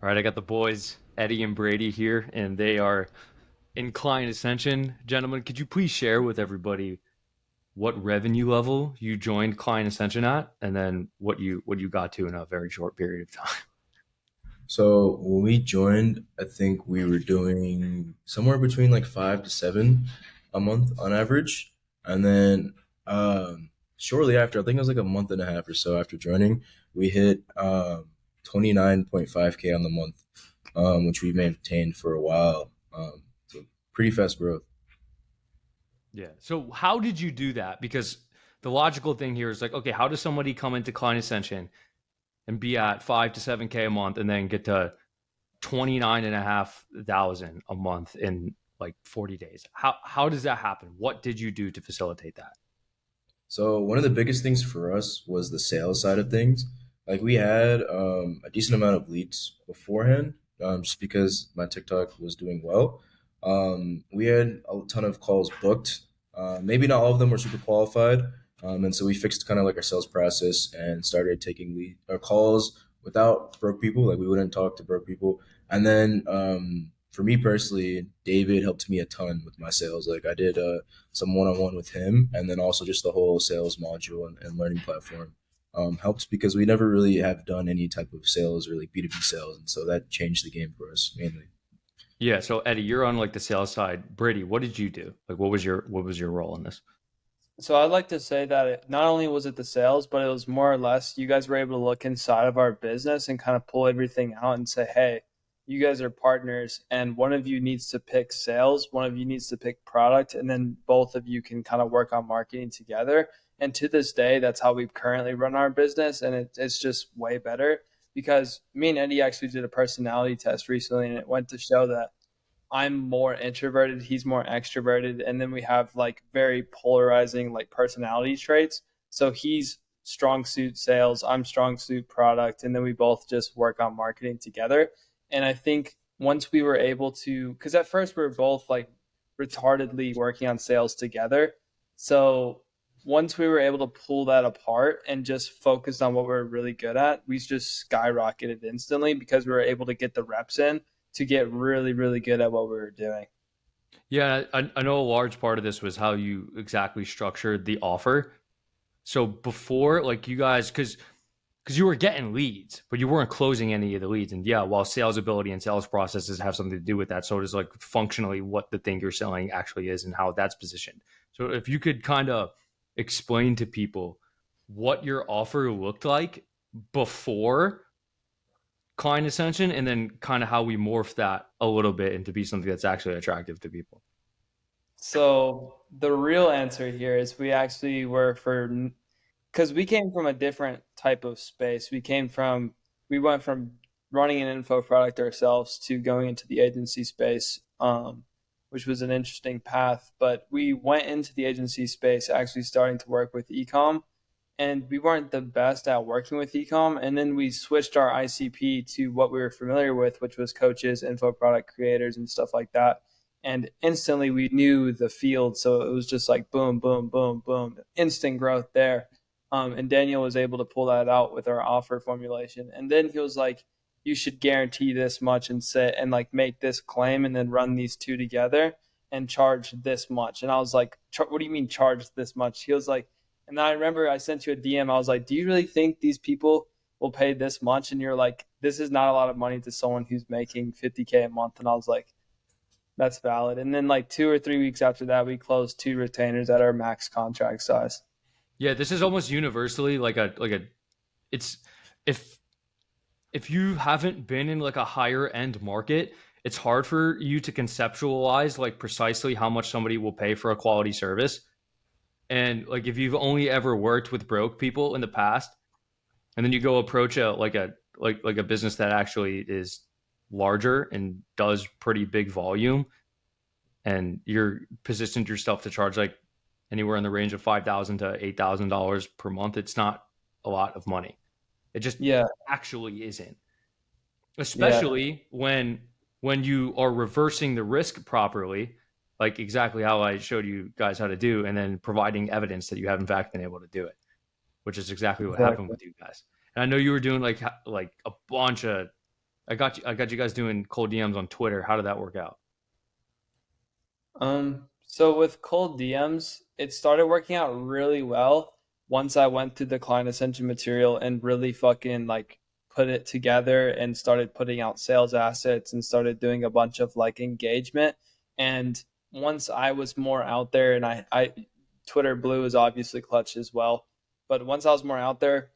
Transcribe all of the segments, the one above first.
All right, I got the boys, Eddie and Brady here, and they are in client ascension. Gentlemen, could you please share with everybody what revenue level you joined client ascension at, and then what you got to in a very short period of time? So when we joined, I think we were doing somewhere between like 5 to 7 a month on average. And then shortly after, I think it was like a month and a half or so after joining, we hit 29.5K on the month, which we maintained for a while. So pretty fast growth. Yeah. So how did you do that? Because the logical thing here is like, okay, how does somebody come into client ascension and be at 5 to 7K a month and then get to 29,500 a month in like 40 days? How does that happen? What did you do to facilitate that? So one of the biggest things for us was the sales side of things. Like we had a decent amount of leads beforehand, just because my TikTok was doing well. We had a ton of calls booked. Maybe not all of them were super qualified, and so we fixed kind of like our sales process and started taking lead or calls without broke people. Like we wouldn't talk to broke people, and then for me personally, David helped me a ton with my sales. Like I did some one-on-one with him, and then also just the whole sales module and learning platform helped because we never really have done any type of sales or like B2B sales, and so that changed the game for us mainly. Yeah, so Eddie, you're on like the sales side. Brady, what did you do? Like what was your role in this? So I'd like to say that not only was it the sales, but it was more or less you guys were able to look inside of our business and kind of pull everything out and say, hey, you guys are partners, and one of you needs to pick sales, one of you needs to pick product, and then both of you can kind of work on marketing together. And to this day, that's how we currently run our business, and it's just way better because me and Eddie actually did a personality test recently, and it went to show that I'm more introverted, he's more extroverted, and then we have like very polarizing like personality traits. So he's strong suit sales, I'm strong suit product, and then we both just work on marketing together. And I think once we were able to, because at first we were both like retardedly working on sales together. So once we were able to pull that apart and just focus on what we we're really good at, we just skyrocketed instantly because we were able to get the reps in to get really, really good at what we were doing. Yeah, I know a large part of this was how you exactly structured the offer. So before, like you guys, because you were getting leads, but you weren't closing any of the leads. And yeah, while sales ability and sales processes have something to do with that, so does like functionally what the thing you're selling actually is and how that's positioned. So if you could kind of explain to people what your offer looked like before client ascension and then kind of how we morph that a little bit into be something that's actually attractive to people. So the real answer here is we actually were for because we came from a different type of space. We went from running an info product ourselves to going into the agency space, which was an interesting path. But we went into the agency space actually starting to work with ecom, and we weren't the best at working with ecom. And then we switched our ICP to what we were familiar with, which was coaches, info product creators, and stuff like that. And instantly we knew the field. So it was just like boom, boom, boom, boom, instant growth there. And Daniel was able to pull that out with our offer formulation. And then he was like, you should guarantee this much and sit and like make this claim and then run these two together and charge this much. And I was like, what do you mean charge this much? He was like, and I remember I sent you a DM. I was like, do you really think these people will pay this much? And you're like, this is not a lot of money to someone who's making 50K a month. And I was like, that's valid. And then like 2 or 3 weeks after that, we closed two retainers at our max contract size. Yeah, this is almost universally like a it's if if you haven't been in like a higher end market, it's hard for you to conceptualize like precisely how much somebody will pay for a quality service. And like if you've only ever worked with broke people in the past, and then you go approach a business that actually is larger and does pretty big volume, and you're positioned yourself to charge like anywhere in the range of $5,000 to $8,000 per month, it's not a lot of money. It just Yeah. actually isn't. Yeah. Especially when you are reversing the risk properly, like exactly how I showed you guys how to do, and then providing evidence that you have in fact been able to do it, which is exactly what happened Exactly. with you guys. And I know you were doing like a bunch of I got you guys doing cold DMs on Twitter. How did that work out? So with cold DMs, it started working out really well once I went through the client ascension material and really fucking like put it together and started putting out sales assets and started doing a bunch of like engagement. And once I was more out there and I Twitter Blue is obviously clutch as well. But once I was more out there,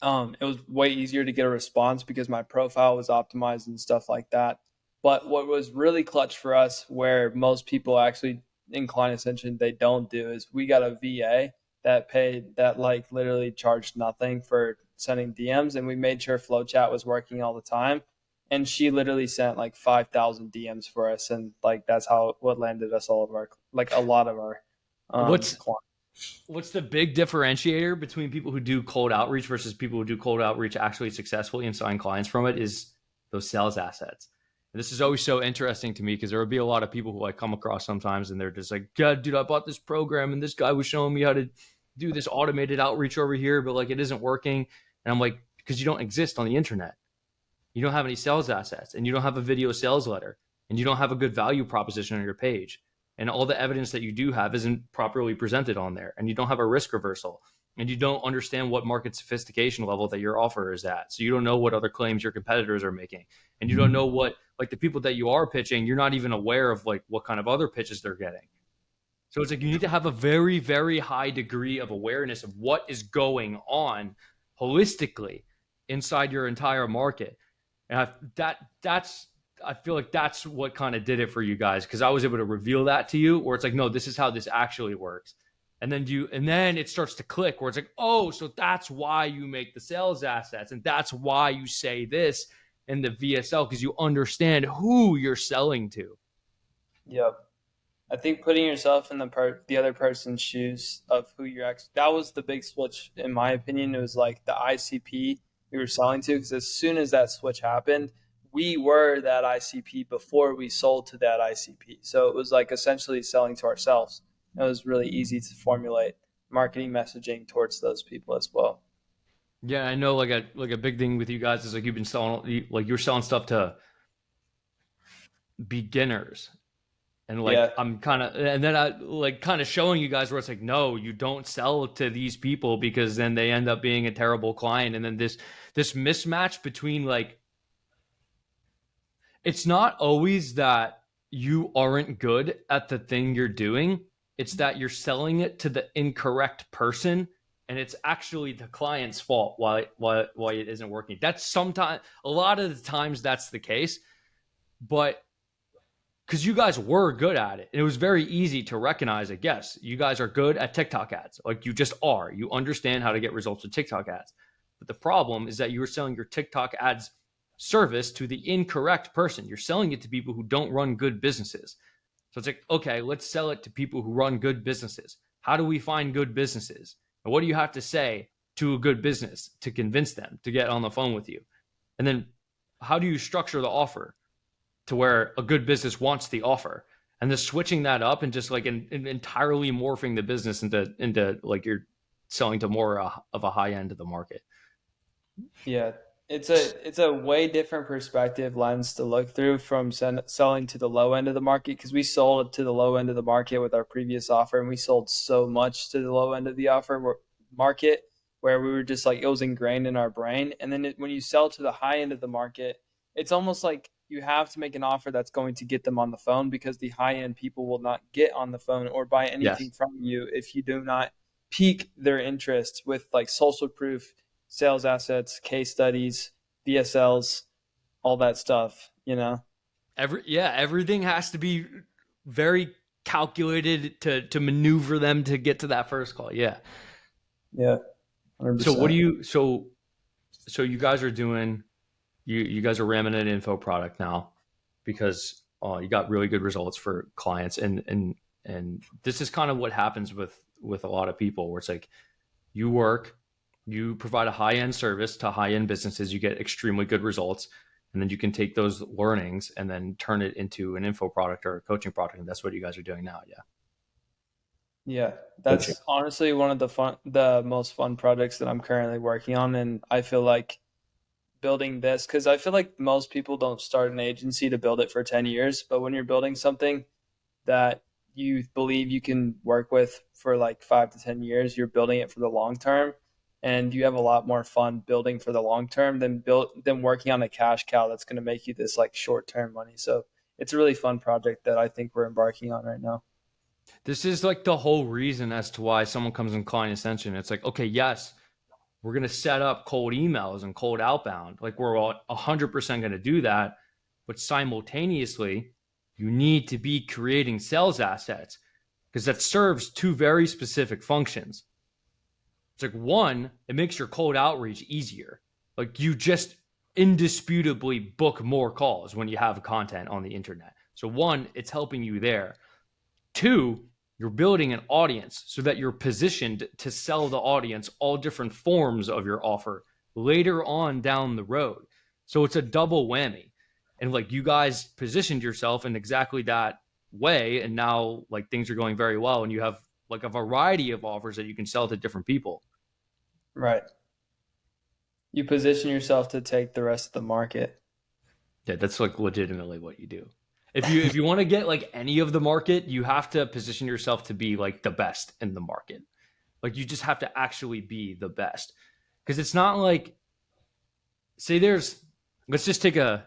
it was way easier to get a response because my profile was optimized and stuff like that. But what was really clutch for us, where most people actually in client ascension they don't do, is we got a VA that paid that like literally charged nothing for sending DMs, and we made sure flow chat was working all the time. And she literally sent like 5,000 DMs for us, and like that's how what landed us all of our like a lot of our What's clients. what's the big differentiator between people who do cold outreach versus people who do cold outreach actually successfully and sign clients from it is those sales assets. And this is always so interesting to me because there would be a lot of people who I come across sometimes and they're just like, God, dude, I bought this program and this guy was showing me how to do this automated outreach over here, but like it isn't working. And I'm like, because you don't exist on the internet. You don't have any sales assets and you don't have a video sales letter and you don't have a good value proposition on your page. And all the evidence that you do have isn't properly presented on there. And you don't have a risk reversal and you don't understand what market sophistication level that your offer is at. So you don't know what other claims your competitors are making. And you don't know what, like the people that you are pitching, you're not even aware of like what kind of other pitches they're getting. So it's like you need to have a very, very high degree of awareness of what is going on holistically inside your entire market. And that's I feel like that's what kind of did it for you guys because I was able to reveal that to you where it's like, no, this is how this actually works. And then it starts to click where it's like, oh, so that's why you make the sales assets and that's why you say this in the VSL because you understand who you're selling to. Yep. I think putting yourself in the other person's shoes of who you're actually that was the big switch in my opinion. It was like the ICP we were selling to because as soon as that switch happened, we were that ICP before we sold to that ICP. So it was like essentially selling to ourselves. It was really easy to formulate marketing messaging towards those people as well. Yeah, I know like a big thing with you guys is like you've been selling like you're selling stuff to beginners and like Yeah, I'm kind of and then I like kind of showing you guys where it's like no you don't sell to these people because then they end up being a terrible client and then this mismatch between like it's not always that you aren't good at the thing you're doing it's that you're selling it to the incorrect person and it's actually the client's fault why it isn't working that's sometimes a lot of the times that's the case but because you guys were good at it. And it was very easy to recognize it. Yes, you guys are good at TikTok ads. Like you just are. You understand how to get results with TikTok ads. But the problem is that you were selling your TikTok ads service to the incorrect person. You're selling it to people who don't run good businesses. So it's like, okay, let's sell it to people who run good businesses. How do we find good businesses? And what do you have to say to a good business to convince them to get on the phone with you? And then how do you structure the offer? To where a good business wants the offer and just switching that up and just like entirely morphing the business into like you're selling to more of a high end of the market. yeah, it's a way different perspective lens to look through from selling to the low end of the market because we sold to the low end of the market with our previous offer and we sold so much to the low end of the market where we were just like it was ingrained in our brain and then when you sell to the high end of the market it's almost like you have to make an offer that's going to get them on the phone because the high end people will not get on the phone or buy anything Yes. from you if you do not pique their interest with like social proof sales assets, case studies, VSLs, all that stuff, you know? Everything has to be very calculated to maneuver them to get to that first call. Yeah. Yeah, So what do 100%. you so you guys are doing you guys are ramming an info product now because you got really good results for clients and this is kind of what happens with a lot of people where it's like you work, you provide a high end service to high end businesses, you get extremely good results, and then you can take those learnings and then turn it into an info product or a coaching product. And that's what you guys are doing now. Yeah. Yeah, Coaching. that's honestly one of the most fun projects that I'm currently working on. And I feel like building this, because I feel like most people don't start an agency to build it for 10 years, but when you're building something that you believe you can work with for like 5 to 10 years, you're building it for the long term, and you have a lot more fun building for the long term than working on a cash cow that's going to make you this like short term money. So it's a really fun project that I think we're embarking on right now. This is like the whole reason as to why someone comes in client ascension. It's like, okay, yes, we're going to set up cold emails and cold outbound. Like we're all 100% going to do that. But simultaneously, you need to be creating sales assets because that serves two very specific functions. It's like one, it makes your cold outreach easier. Like you just indisputably book more calls when you have content on the internet. So one, it's helping you there. Two, you're building an audience so that you're positioned to sell the audience all different forms of your offer later on down the road. So it's a double whammy. And like you guys positioned yourself in exactly that way. And now like things are going very well. And you have like a variety of offers that you can sell to different people. Right. You position yourself to take the rest of the market. Yeah, that's like legitimately what you do. If you want to get like any of the market, you have to position yourself to be like the best in the market. Like you just have to actually be the best. Because it's not like say there's let's just take a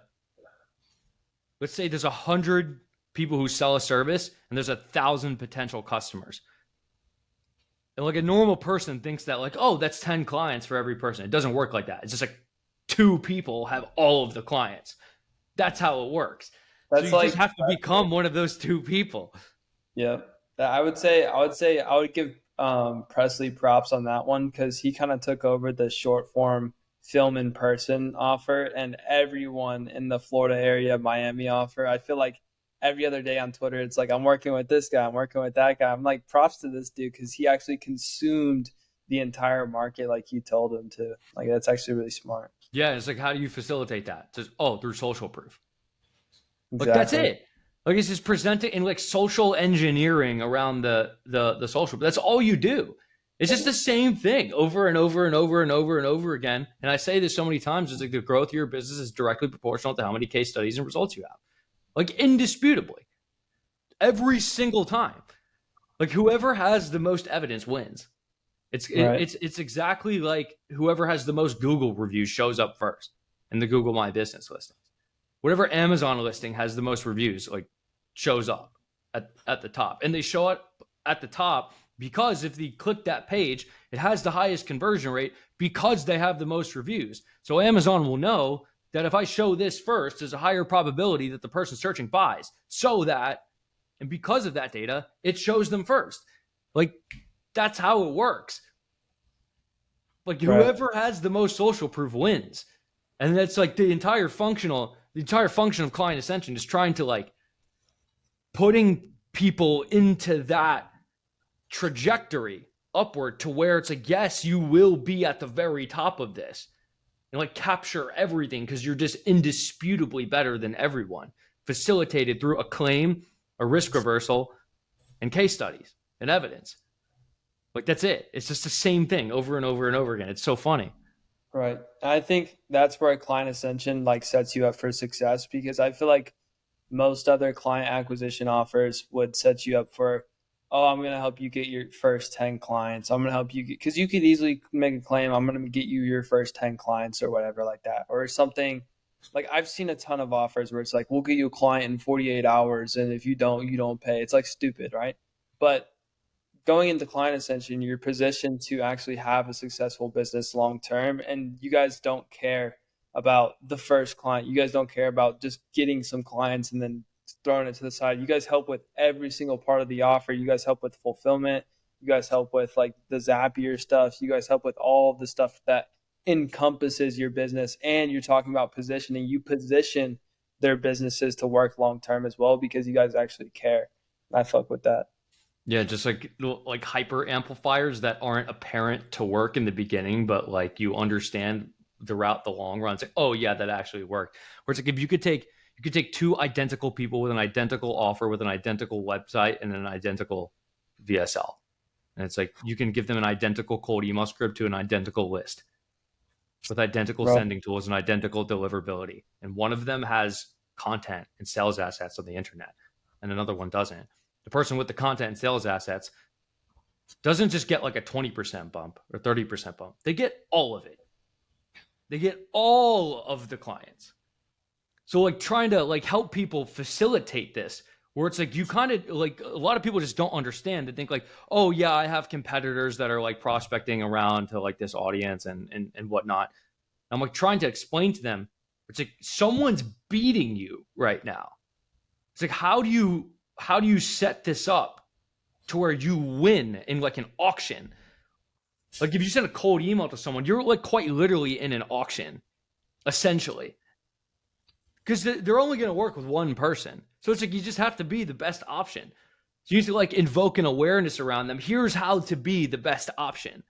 let's say there's 100 people who sell a service and there's 1,000 potential customers. And like a normal person thinks that like, oh, that's 10 clients for every person. It doesn't work like that. It's just like two people have all of the clients. That's how it works. So That's you just like, have to become one of those two people. yeah. I would give Presley props on that one because he kind of took over the short form film in person offer, and everyone in the Florida area, Miami offer. I feel like every other day on Twitter, it's like I'm working with this guy, I'm working with that guy. I'm like, props to this dude because he actually consumed the entire market like you told him to. Like that's actually really smart. Yeah, it's like how do you facilitate that? It's just, oh, through social proof. Like that's Exactly. it. Like it's just presenting in like social engineering around the social. That's all you do. It's just the same thing over and over and over and over and over again. And I say this so many times, it's like the growth of your business is directly proportional to how many case studies and results you have. Like indisputably. Every single time. Like whoever has the most evidence wins. Right. It's exactly like whoever has the most Google reviews shows up first in the Google My Business listings. Whatever Amazon listing has the most reviews, like shows up at the top. And they show up at the top because if they click that page, it has the highest conversion rate because they have the most reviews. So Amazon will know that if I show this first, there's a higher probability that the person searching buys. So that, and because of that data, it shows them first. Like that's how it works. Like Right. whoever has the most social proof wins. And that's like the entire function of client ascension is trying to like putting people into that trajectory upward to where it's like, yes, you will be at the very top of this and like capture everything because you're just indisputably better than everyone, facilitated through a claim, a risk reversal, and case studies and evidence. Like that's it. It's just the same thing over and over and over again. It's so funny. Right. I think that's where client ascension like sets you up for success because I feel like most other client acquisition offers would set you up for, oh, I'm going to help you get your first 10 clients. I'm going to help you get, because you could easily make a claim, I'm going to get you your first 10 clients or whatever like that. Or something like I've seen a ton of offers where it's like, we'll get you a client in 48 hours. And if you don't, you don't pay. It's like stupid, right? But going into client ascension, you're positioned to actually have a successful business long term, and you guys don't care about the first client. You guys don't care about just getting some clients and then throwing it to the side. You guys help with every single part of the offer. You guys help with fulfillment. You guys help with like the Zapier stuff. You guys help with all of the stuff that encompasses your business. And you're talking about positioning. You position their businesses to work long term as well because you guys actually care. I fuck with that. Yeah, just like hyper amplifiers that aren't apparent to work in the beginning, but like you understand throughout the long run. It's like, oh yeah, that actually worked. Where it's like if you could take two identical people with an identical offer, with an identical website and an identical VSL. And it's like you can give them an identical cold email script to an identical list. with identical Right. sending tools and identical deliverability. And one of them has content and sales assets on the internet, and another one doesn't. The person with the content and sales assets doesn't just get like a 20% bump or 30% bump. They get all of it. They get all of the clients. So like trying to like help people facilitate this where it's like you kind of like a lot of people just don't understand. They think like, oh yeah, I have competitors that are like prospecting around to like this audience and whatnot. I'm like trying to explain to them, it's like someone's beating you right now. It's like how do you set this up to where you win in like an auction? Like if you send a cold email to someone, you're like quite literally in an auction, essentially. Because they're only going to work with one person. So it's like you just have to be the best option. So you need to like invoke an awareness around them. Here's how to be the best option.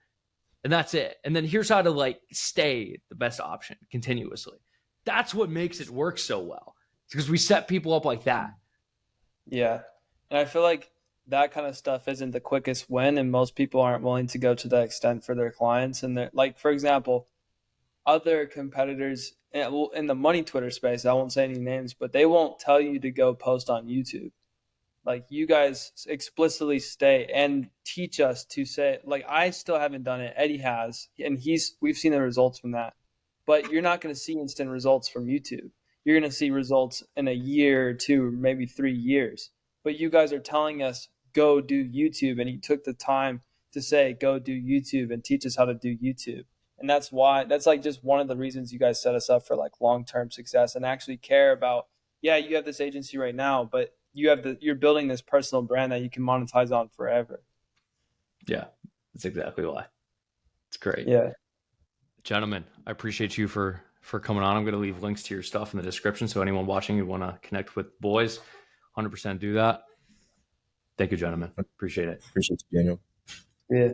And that's it. And then here's how to like stay the best option continuously. That's what makes it work so well. It's because we set people up like that. Yeah. And I feel like that kind of stuff isn't the quickest win, and most people aren't willing to go to that extent for their clients. And they're like, for example, other competitors in the money Twitter space, I won't say any names, but they won't tell you to go post on YouTube. Like you guys explicitly stay and teach us to say, like I still haven't done it. Eddie has, and we've seen the results from that. But you're not going to see instant results from YouTube. You're going to see results in a year or two, maybe 3 years. But you guys are telling us go do YouTube, and you took the time to say go do YouTube and teach us how to do YouTube. And that's like just one of the reasons you guys set us up for like long-term success and actually care about, yeah, you have this agency right now, but you're building this personal brand that you can monetize on forever. Yeah, that's exactly why. It's great. Yeah. Gentlemen, I appreciate you for coming on. I'm going to leave links to your stuff in the description. So anyone watching who want to connect with boys, 100% do that. Thank you, gentlemen. Appreciate it. Appreciate you, Daniel. Yeah.